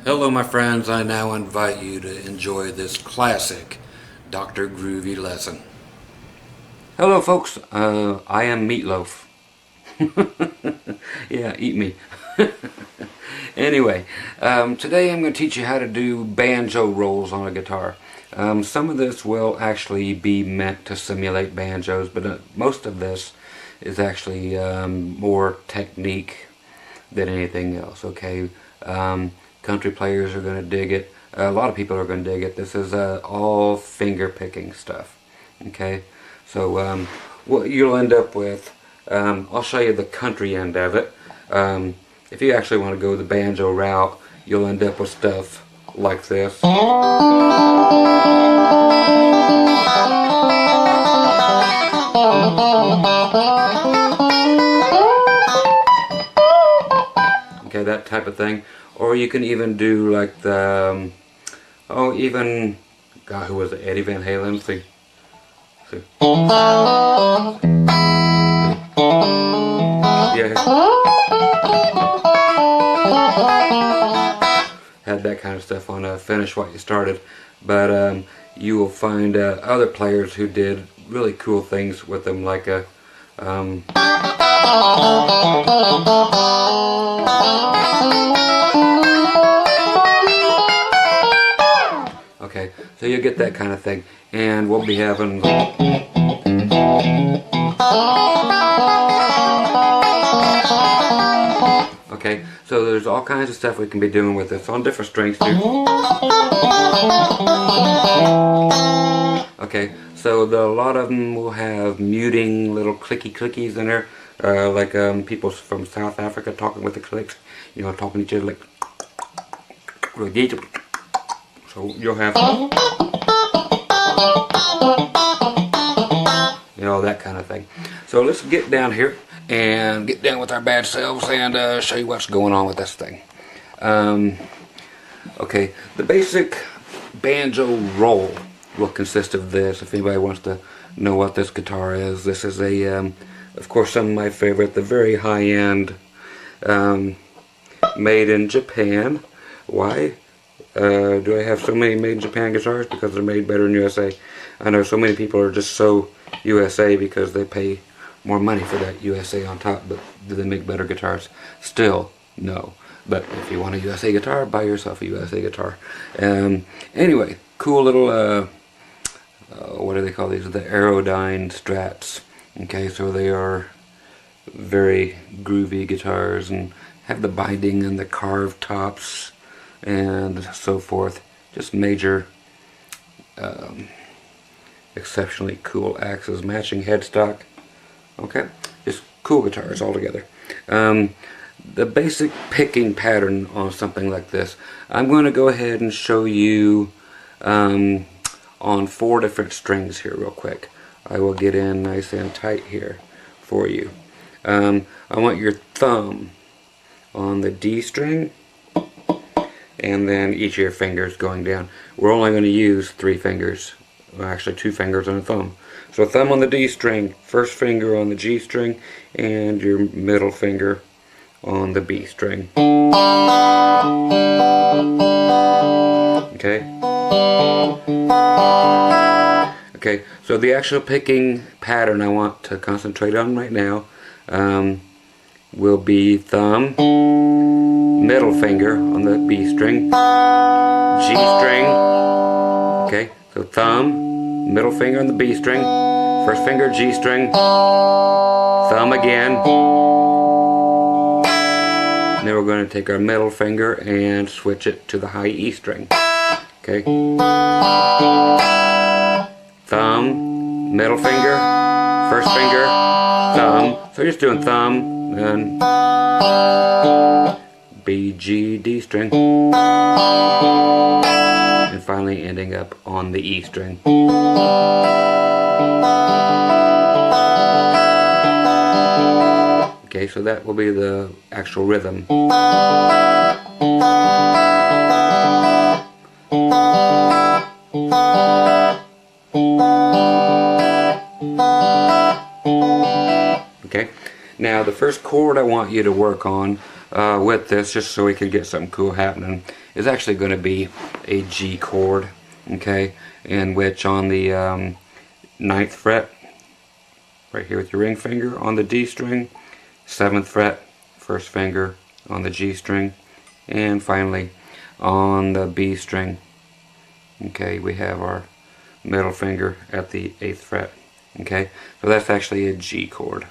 Hello my friends, I now invite you to enjoy this classic Dr. Groovy lesson. Hello folks, I am Meatloaf. Yeah, eat me. Anyway, today I'm going to teach you how to do banjo rolls on a guitar. Some of this will actually be meant to simulate banjos, but most of this is actually more technique than anything else, okay? Country players are going to dig it. A lot of people are going to dig it. This is all finger picking stuff, okay? So what you'll end up with, I'll show you the country end of it. If you actually want to go the banjo route, you'll end up with stuff like this. Okay, that type of thing. Or you can even do like the, even, God, who was it? Eddie Van Halen? See? Yeah. Had that kind of stuff on Finish What You Started. But you will find other players who did really cool things with them, like a okay, so you get that kind of thing, and we'll be having okay, so there's all kinds of stuff we can be doing with this on different strings too. Okay, so a lot of them will have muting little clicky clickies in there, like people from South Africa talking with the clicks, you know, talking to each other like. So you'll have, you know, that kind of thing. So let's get down here and get down with our bad selves and show you what's going on with this thing. Okay, the basic banjo roll will consist of this. If anybody wants to know what this guitar is, this is a, of course, some of my favorite, the very high-end, made in Japan. Why? Do I have so many made in Japan guitars? Because they're made better in USA. I know so many people are just so USA because they pay more money for that USA on top, but do they make better guitars? Still, no. But if you want a USA guitar, buy yourself a USA guitar. Anyway, cool little, what do they call these? The Aerodyne Strats. Okay, so they are very groovy guitars and have the binding and the carved tops and so forth. Just major, exceptionally cool axes, matching headstock. Okay, just cool guitars altogether. The basic picking pattern on something like this, I'm going to go ahead and show you on 4 different strings here real quick. I will get in nice and tight here for you. I want your thumb on the D string, and then each of your fingers going down. We're only going to use 3 fingers, well, actually 2 fingers and a thumb. So thumb on the D string, first finger on the G string, and your middle finger on the B string. Okay? Okay, so the actual picking pattern I want to concentrate on right now will be thumb, middle finger on the B string, G string. Okay, so thumb, middle finger on the B string, first finger G string, thumb again. And then we're going to take our middle finger and switch it to the high E string. Okay. Thumb, middle finger, first finger, thumb. So you're just doing thumb, then B, G, D string, and finally ending up on the E string. Okay, so that will be the actual rhythm. Okay, now the first chord I want you to work on with this, just so we can get something cool happening, is actually going to be a G chord, okay, in which on the 9th fret, right here with your ring finger on the D string, 7th fret, first finger on the G string, and finally on the B string, okay, we have our middle finger at the 8th fret. Okay, so that's actually a G chord.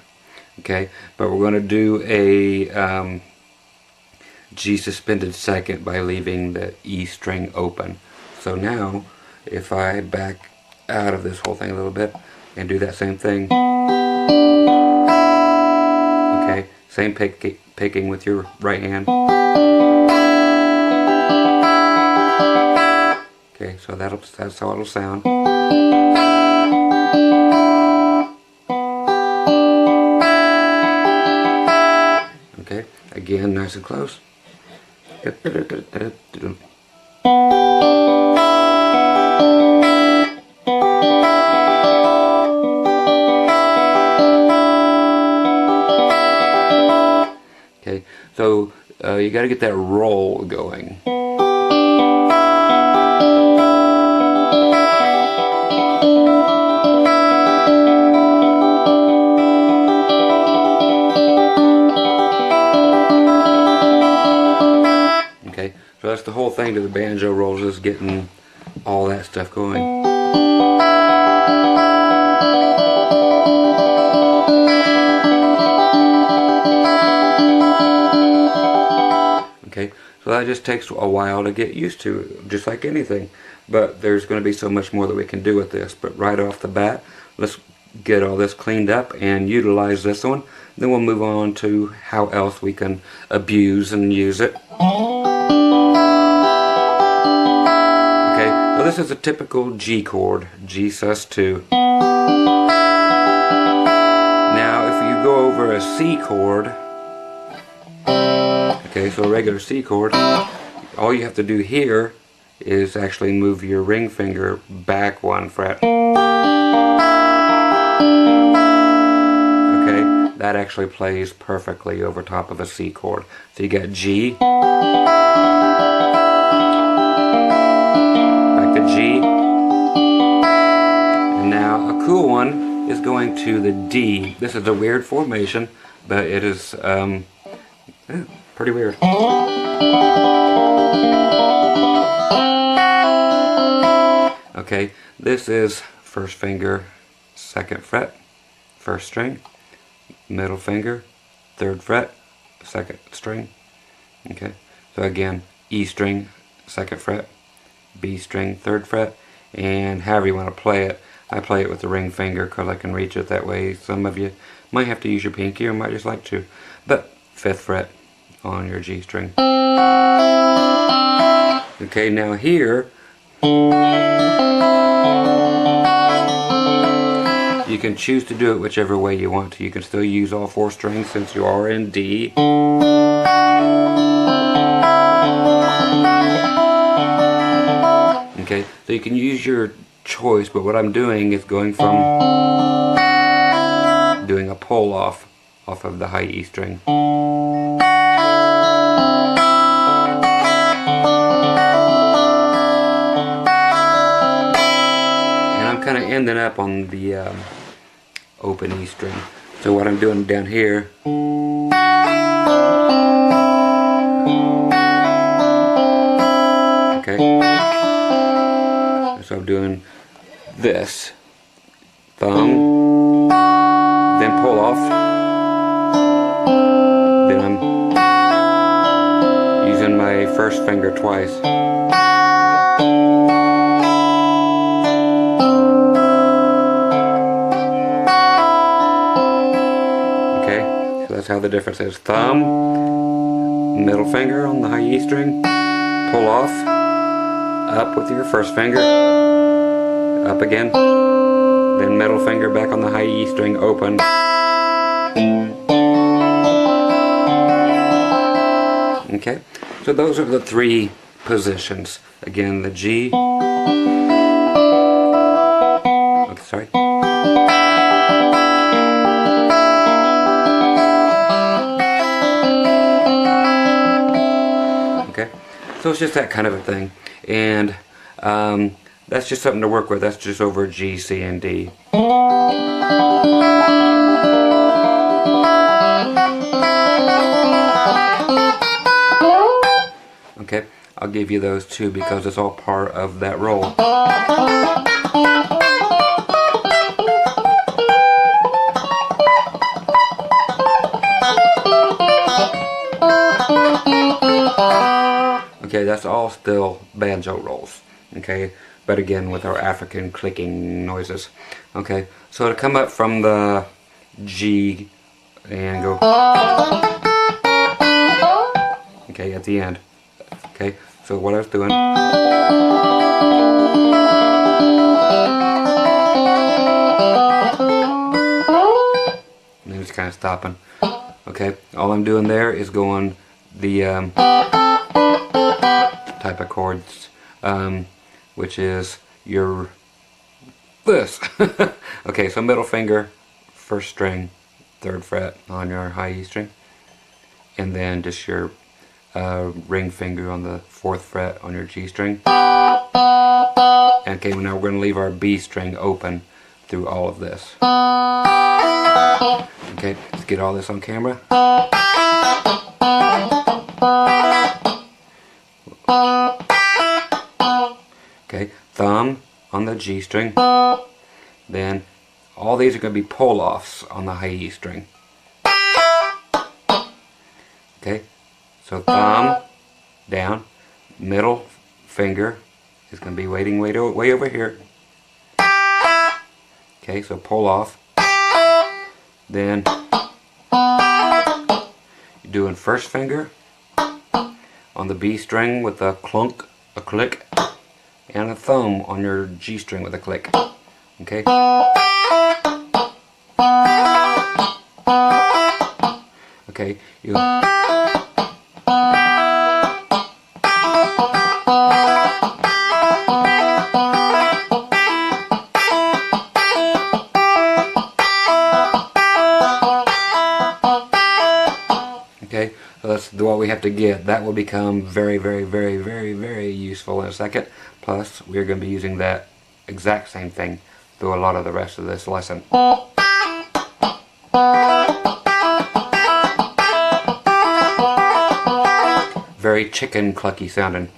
Okay, but we're going to do a G suspended second by leaving the E string open. So now, if I back out of this whole thing a little bit and do that same thing, okay, same picking with your right hand. Okay, so that's how it'll sound. Okay, again, nice and close. Okay, so you got to get that roll going. Okay, so that's the whole thing to the banjo rolls, is getting all that stuff going. Okay, so that just takes a while to get used to, just like anything. But there's going to be so much more that we can do with this. But right off the bat, let's get all this cleaned up and utilize this one. Then we'll move on to how else we can abuse and use it. Okay, so this is a typical G chord, G sus2. Now if you go over a C chord, okay, so a regular C chord, all you have to do here is actually move your ring finger back 1 fret. Okay, that actually plays perfectly over top of a C chord. So you got G, back to G, and now a cool one is going to the D. This is a weird formation, but it is pretty weird. Okay, this is first finger, 2nd fret, 1st string, middle finger, 3rd fret, 2nd string. Okay, so again, E string, 2nd fret, B string, 3rd fret, and however you want to play it. I play it with the ring finger because I can reach it that way. Some of you might have to use your pinky or might just like to. But 5th fret on your G string. Okay, now here you can choose to do it whichever way you want to. You can still use all 4 strings since you are in D. Okay, so you can use your choice, but what I'm doing is going from doing a pull off of the high E string. And I'm kind of ending up on the open E string. So what I'm doing down here, okay, so I'm doing this, thumb, then pull off, then I'm using my first finger twice. Okay, so that's how the difference is. Thumb, middle finger on the high E string, pull off, up with your first finger, up again, then middle finger back on the high E string, open. Okay, so those are the 3 positions. Again, the G, okay, sorry, So it's just that kind of a thing. And that's just something to work with. That's just over G, C, and D. Okay, I'll give you those two because it's all part of that roll. Okay, that's all still banjo rolls. Okay, but again with our African clicking noises. Okay, so to come up from the G and go. Okay, at the end. Okay, so what I was doing. And then it's kind of stopping. Okay, all I'm doing there is going the type of chords, which is your this. Okay, so middle finger, first string, 3rd fret on your high E string, and then just your ring finger on the 4th fret on your G string. Okay, now we're going to leave our B string open through all of this. Okay, let's get all this on camera. Okay, thumb on the G string. Then all these are going to be pull-offs on the high E string. Okay, so thumb down, middle finger is going to be waiting way over here. Okay, so pull off. Then you're doing first finger on the B string with a clunk, a click, and a thumb on your G string with a click. Okay. Okay, you. Okay, so that's what we have to get. That will become very, very, very, very, very useful in a second. Plus, we're going to be using that exact same thing through a lot of the rest of this lesson. Very chicken clucky sounding.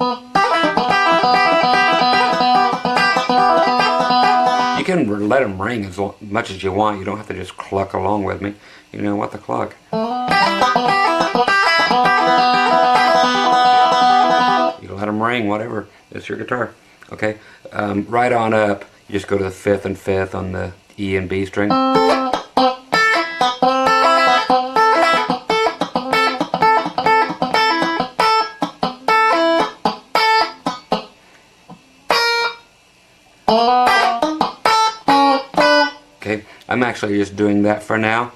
You can let them ring as much as you want. You don't have to just cluck along with me. You know what, the cluck. You can let them ring, whatever. It's your guitar. Okay, right on up, you just go to the 5th and 5th on the E and B string. Okay, I'm actually just doing that for now.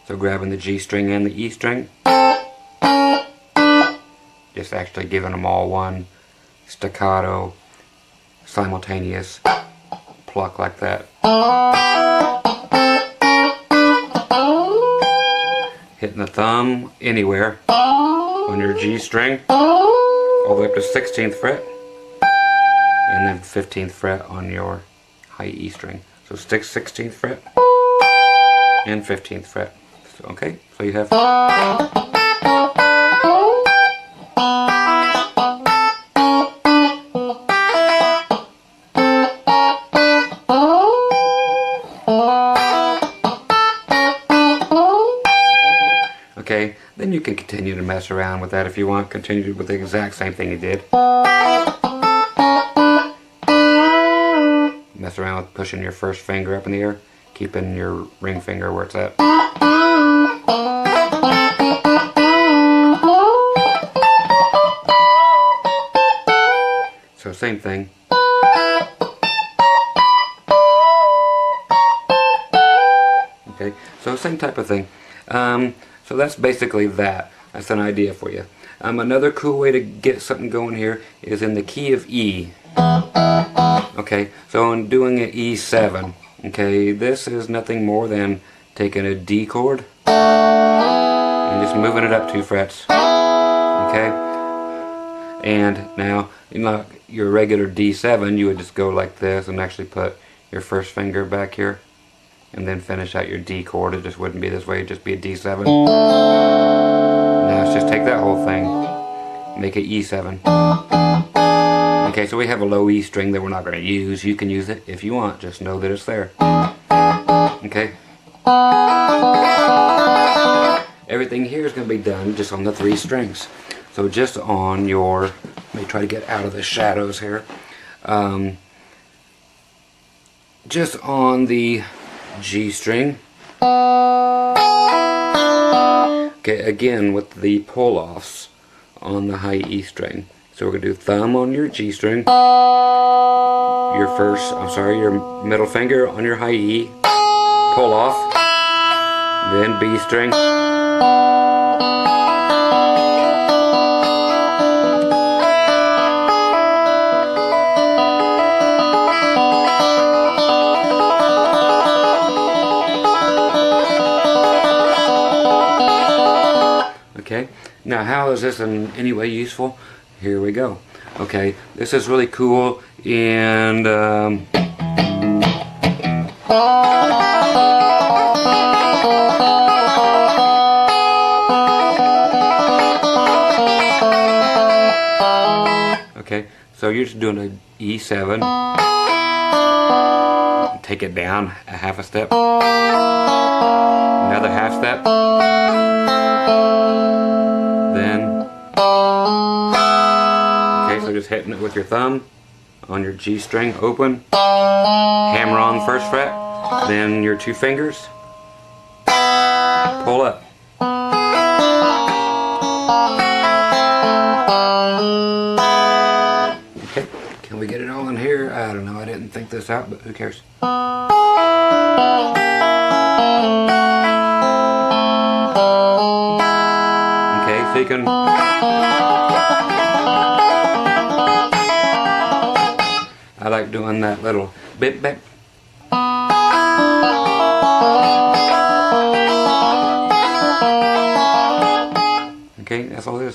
So grabbing the G string and the E string. Just actually giving them all one staccato, simultaneous pluck like that. Hitting the thumb anywhere on your G string, all the way up to 16th fret, and then 15th fret on your high E string. So stick 16th fret and 15th fret. So, okay, so you have. Okay, then you can continue to mess around with that if you want. Continue with the exact same thing you did. Mess around with pushing your first finger up in the air, keeping your ring finger where it's at. So same thing. Okay, so same type of thing. So that's basically that. That's an idea for you. Another cool way to get something going here is in the key of E. Okay, so I'm doing an E7. Okay, this is nothing more than taking a D chord and just moving it up 2 frets. Okay, and now, your regular D7, you would just go like this and actually put your first finger back here and then finish out your D chord. It just wouldn't be this way, it'd just be a D7. Now let's just take that whole thing, make it E7. Okay, so we have a low E string that we're not going to use. You can use it if you want, just know that it's there. Okay. Everything here is going to be done just on the 3 strings. So just on your, let me try to get out of the shadows here. Just on the G string. Okay, again with the pull-offs on the high E string. So we're going to do thumb on your G string, your middle finger on your high E, pull off, then B string, okay. Now how is this in any way useful? Here we go. Okay, this is really cool, and okay, so you're just doing a E7, take it down a half a step, another half step, then so just hitting it with your thumb on your G string open, hammer on the first fret, then your 2 fingers, pull up. Okay, can we get it all in here? I don't know, I didn't think this out, but who cares? Okay, so you can I like doing that little bit back. Okay, that's all it is.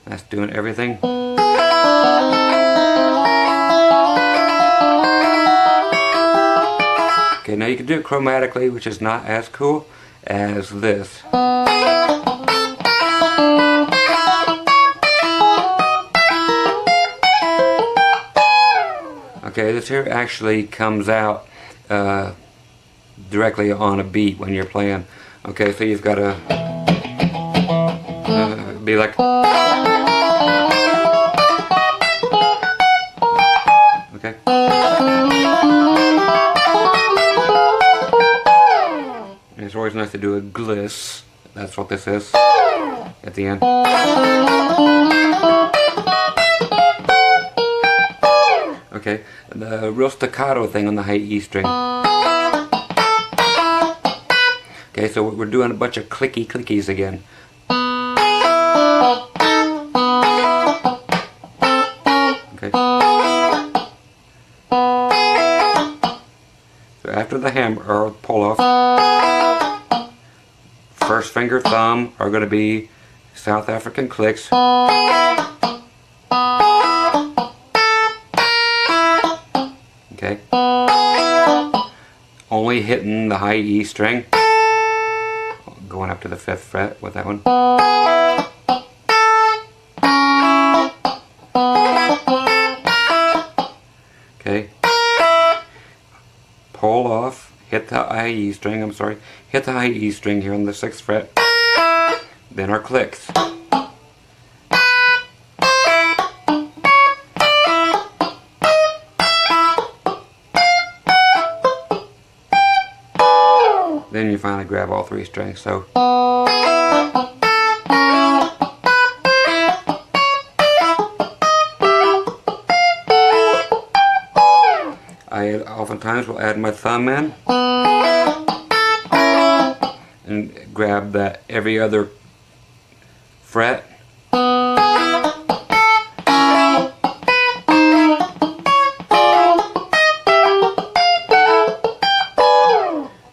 That's doing everything. Okay, now you can do it chromatically, which is not as cool as this. Okay, this here actually comes out directly on a beat when you're playing. Okay, so you've got to be like... Okay. It's always nice to do a gliss. That's what this is at the end. Okay, the real staccato thing on the high E string. Okay, so we're doing a bunch of clickies again. Okay. So after the hammer or pull off, first finger, thumb are going to be South African clicks. Okay. Only hitting the high E string. Going up to the 5th fret with that one. Okay. Pull off, hit the high E string, hit the high E string here on the 6th fret. Then our clicks. Then you finally grab all 3 strings. So I oftentimes will add my thumb in and grab that every other fret.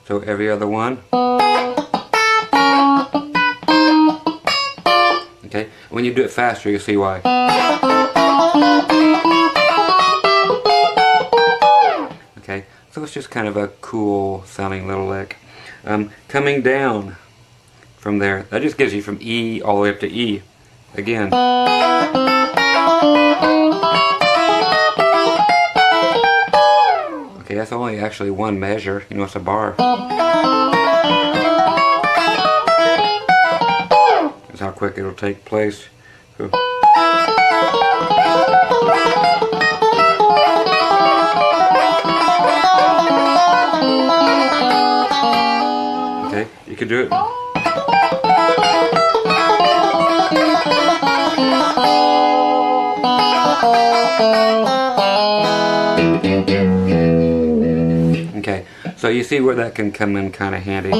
So every other one. Okay, when you do it faster, you'll see why. Okay, so it's just kind of a cool sounding little lick. Coming down from there, that just gives you from E all the way up to E. Again. Okay, that's only actually one measure. You know, it's a bar. That's how quick it'll take place. So. Okay, you can do it. Okay, so you see where that can come in kind of handy.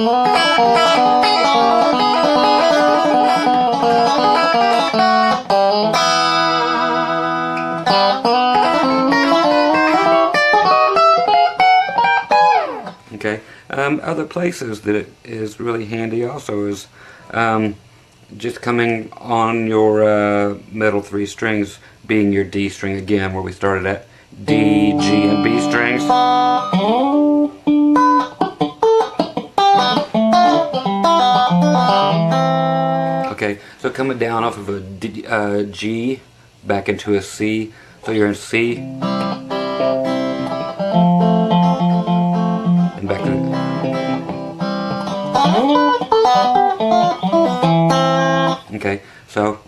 Okay, other places that it is really handy also is just coming on your middle three strings being your D string again, where we started at D, G, and B strings. Okay, so coming down off of a D, G back into a C, so you're in C and back to okay, so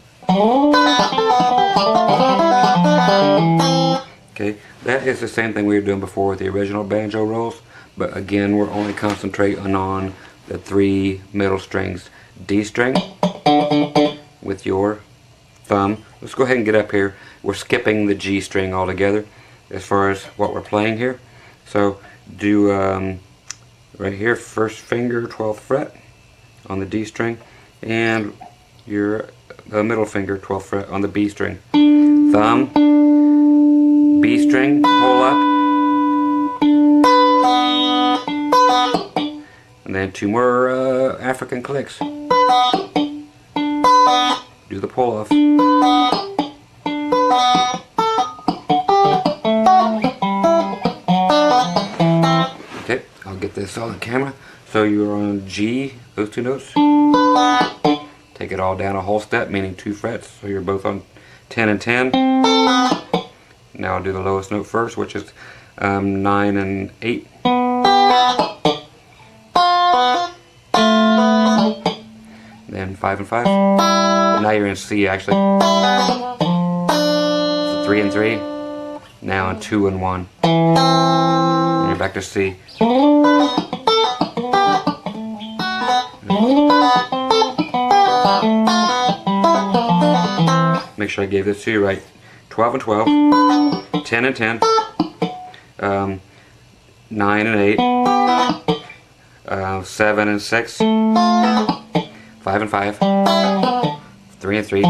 okay, that is the same thing we were doing before with the original banjo rolls, but again we're only concentrating on the three middle strings. D string with your thumb. Let's go ahead and get up here. We're skipping the G string altogether as far as what we're playing here. So do right here, first finger 12th fret on the D string, and your middle finger 12th fret on the B string. Thumb, B string, pull up, and then two more African clicks. Do the pull off. Okay, I'll get this on the camera. So you're on G, those two notes. Take it all down a whole step, meaning 2 frets. So you're both on 10 and 10. Now I'll do the lowest note first, which is 9 and 8. Then 5 and 5. Now you're in C actually. So 3 and 3. Now in 2 and 1. And you're back to C. Make sure I gave this to you right. 12 and 12. 10 and 10. 9 and 8. 7 and 6. 5 and 5, 3 and 3,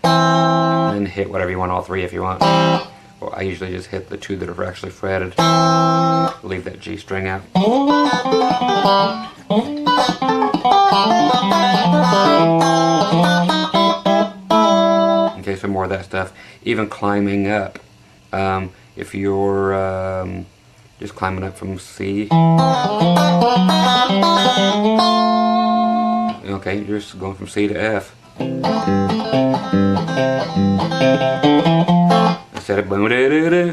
and then hit whatever you want, all 3 if you want. Well, I usually just hit the 2 that are actually fretted. Leave that G string out. Okay, some more of that stuff. Even climbing up. If you're just climbing up from C. Okay, you're just going from C to F. Instead of boom da da da.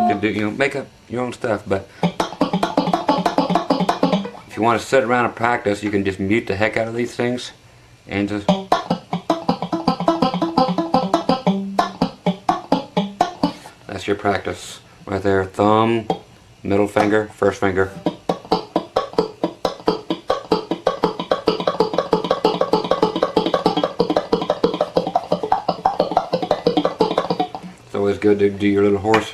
You can do, make up your own stuff, but if you want to sit around and practice, you can just mute the heck out of these things and just that's your practice right there. Thumb, middle finger, first finger. It's always good to do your little horse.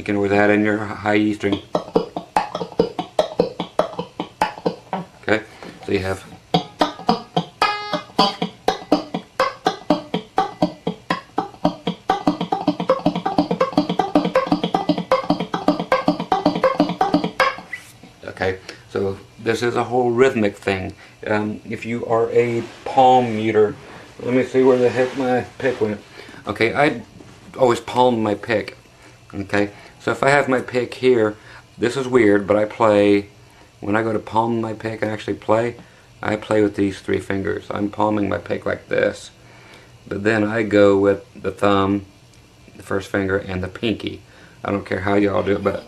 can always add in your high E string. Okay, so you have okay, so this is a whole rhythmic thing. If you are a palm muter, let me see where the heck my pick went. Okay, I always palm my pick. Okay, so if I have my pick here, this is weird, but I play, when I go to palm my pick and actually play, I play with these 3 fingers. I'm palming my pick like this, but then I go with the thumb, the first finger, and the pinky. I don't care how y'all do it, but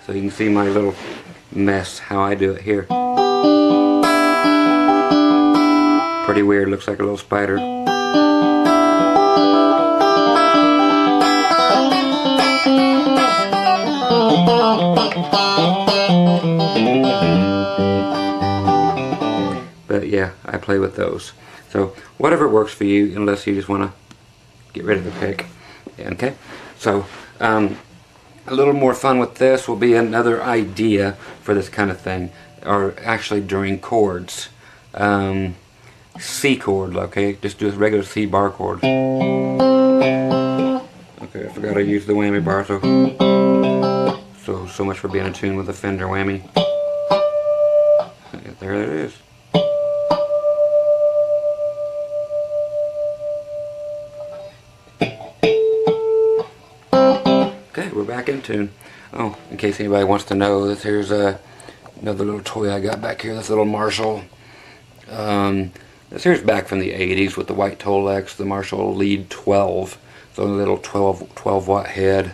so you can see my little mess, how I do it here. Pretty weird, looks like a little spider. But yeah, I play with those. So whatever works for you, unless you just want to get rid of the pick. Okay, so a little more fun with this will be another idea for this kind of thing, or actually during chords. C chord, okay, just do a regular C bar chord. Okay, I forgot I used the whammy bar, so much for being in tune with the Fender whammy. There it is. Okay, we're back in tune. Oh, in case anybody wants to know, this here's another little toy I got back here, this little Marshall. This here's back from the 80s with the white Tolex, the Marshall Lead 12. So a little 12 watt head.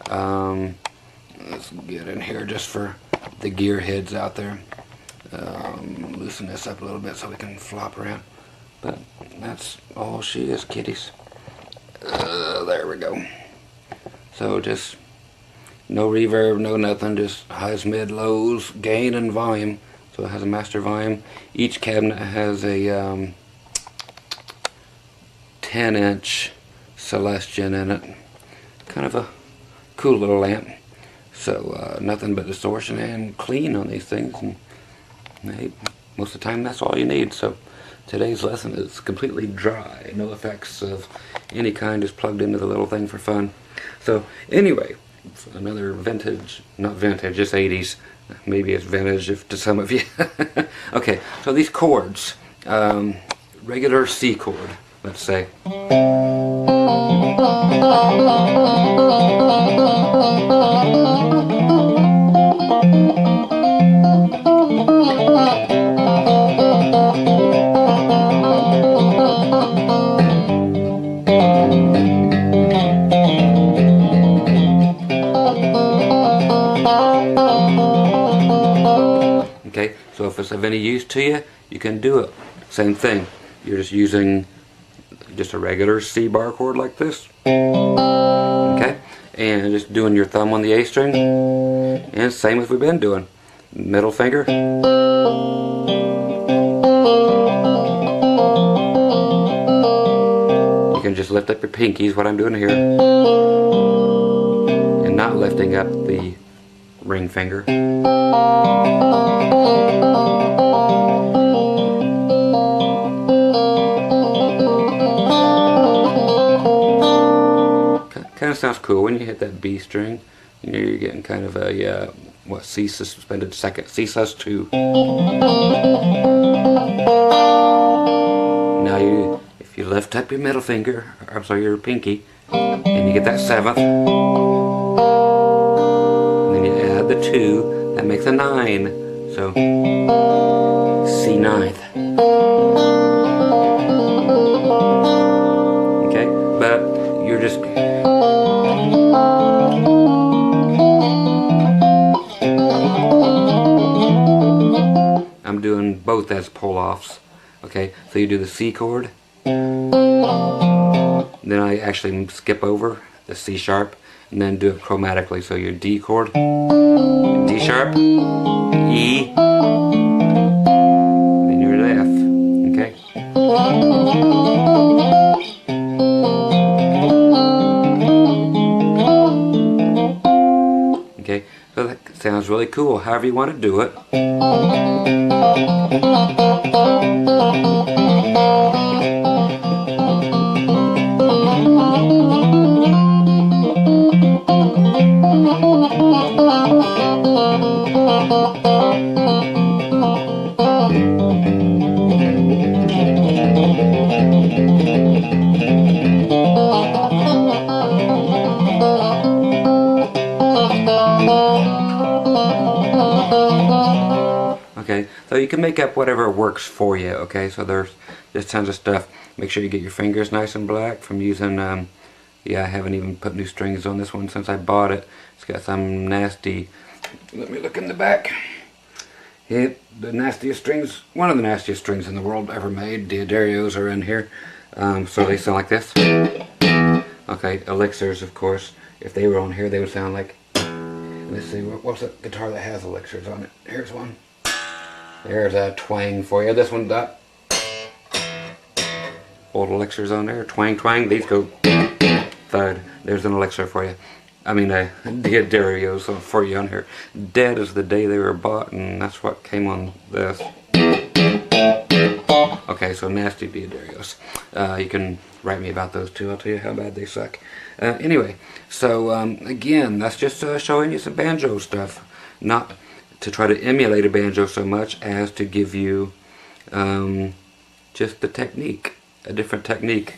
Let's get in here just for the gear heads out there. Loosen this up a little bit so we can flop around. But that's all she is, kitties. There we go. So just no reverb, no nothing, just highs, mid, lows, gain, and volume. So it has a master volume. Each cabinet has a 10-inch Celestion in it. Kind of a cool little amp. So nothing but distortion and clean on these things. And hey, most of the time that's all you need. So today's lesson is completely dry. No effects of any kind, just plugged into the little thing for fun. So anyway, another vintage, not vintage, just 80s. Maybe it's vintage if to some of you. Okay, so these chords, regular C chord, let's say. Okay, so if it's of any use to you, you can do it. Same thing. You're just using just a regular C bar chord like this. Okay, and just doing your thumb on the A string. And same as we've been doing. Middle finger. You can just lift up your pinkies, what I'm doing here. And not lifting up the ring finger. Kind of sounds cool when you hit that B string. You know you're getting kind of a what, C suspended second, C sus2. Now if you lift up your middle finger, or I'm sorry, your pinky, and you get that 7th, and then you add the 2, that makes a 9. So C 9th. Okay, but you're just I'm doing both as pull-offs. Okay, so you do the C chord, then I actually skip over the C sharp and then do it chromatically. So your D chord, D sharp, E, then your F. Okay. Okay, so that sounds really cool. However you want to do it. Okay, so you can make up whatever works for you, okay? So there's just tons of stuff. Make sure you get your fingers nice and black from using, yeah, I haven't even put new strings on this one since I bought it. It's got some nasty, let me look in the back. Yeah, the nastiest strings, one of the nastiest strings in the world ever made. Diodarrios are in here. So they sound like this. Okay, elixirs, of course. If they were on here, they would sound like, let's see, what's a guitar that has elixirs on it? Here's one. There's a twang for you. This one's got old elixirs on there. Twang, twang. These go thud. There's an elixir for you. I mean, Diodarrios for you on here. Dead is the day they were bought, and that's what came on this. Okay, so nasty Diodarrios. You can write me about those too. I'll tell you how bad they suck. Anyway, so again, that's just showing you some banjo stuff. Not to try to emulate a banjo so much as to give you just the technique, a different technique.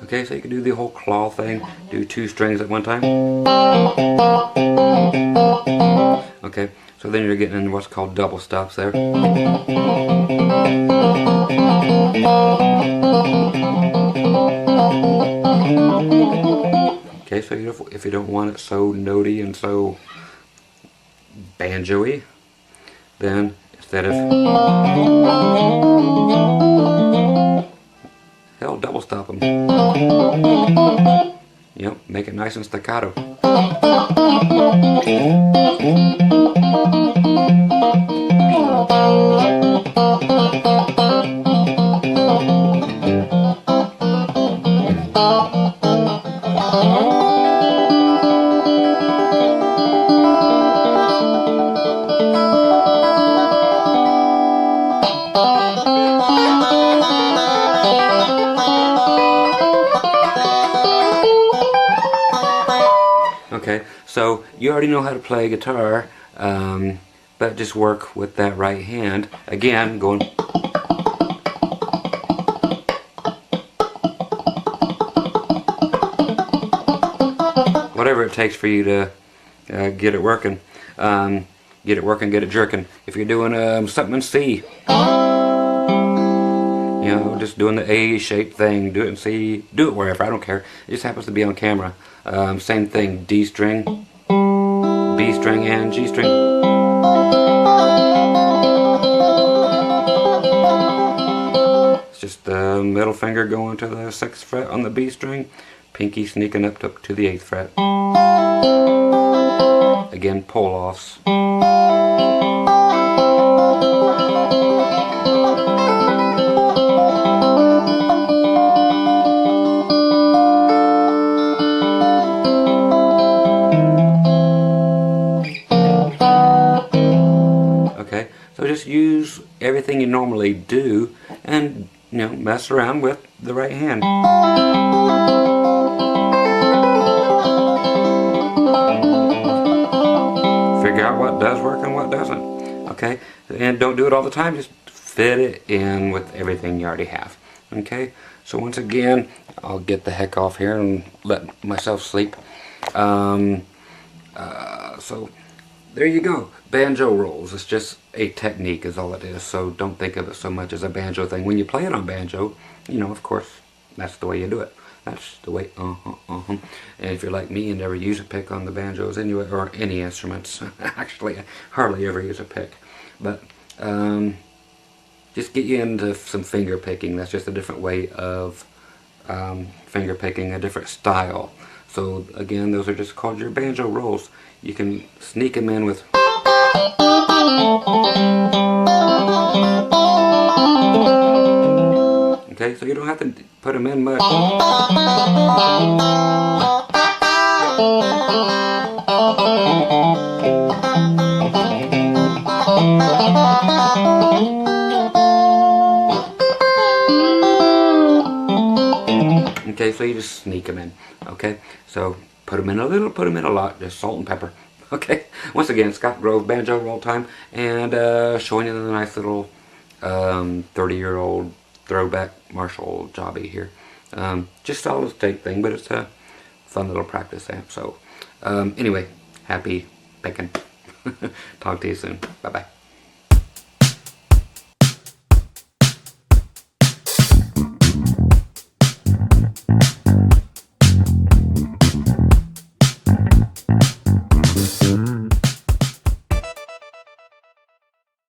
Okay, so you can do the whole claw thing, do 2 strings at one time. Okay, so then you're getting into what's called double stops there. Okay, so if you don't want it so notey and so banjo-y, then instead of hell, double stop them. Yep, make it nice and staccato. Okay, so you already know how to play guitar, but just work with that right hand. Again, going. Whatever it takes for you to get it working. Get it working, get it jerking. If you're doing something in C, you know, just doing the A-shaped thing, do it in C, do it wherever, I don't care. It just happens to be on camera. Same thing, D string, B string, and G string. It's just the middle finger going to the 6th fret on the B string, pinky sneaking up to the 8th fret. Again, pull-offs. Okay, so just use everything you normally do and, you know, mess around with the right hand. Figure out what does work and what doesn't. Okay, and don't do it all the time, just fit it in with everything you already have. Okay, so once again, I'll get the heck off here and let myself sleep. So there you go, banjo rolls. It's just a technique is all it is, so don't think of it so much as a banjo thing. When you play it on banjo, you know, of course, that's the way you do it. That's the way, And if you're like me and never use a pick on the banjos anyway, or any instruments, actually I hardly ever use a pick. But just get you into some finger picking. That's just a different way of finger picking, a different style. So again, those are just called your banjo rolls. You can sneak them in with okay, so you don't have to put them in much. Okay, so you just sneak them in. Okay, so put them in a little, put them in a lot, just salt and pepper. Okay, once again, Scott Grove Banjo Roll Time, and showing you the nice little 30-year-old throwback Marshall jobby here. Just a solid state thing, but it's a fun little practice amp. So anyway, happy picking. Talk to you soon. Bye-bye.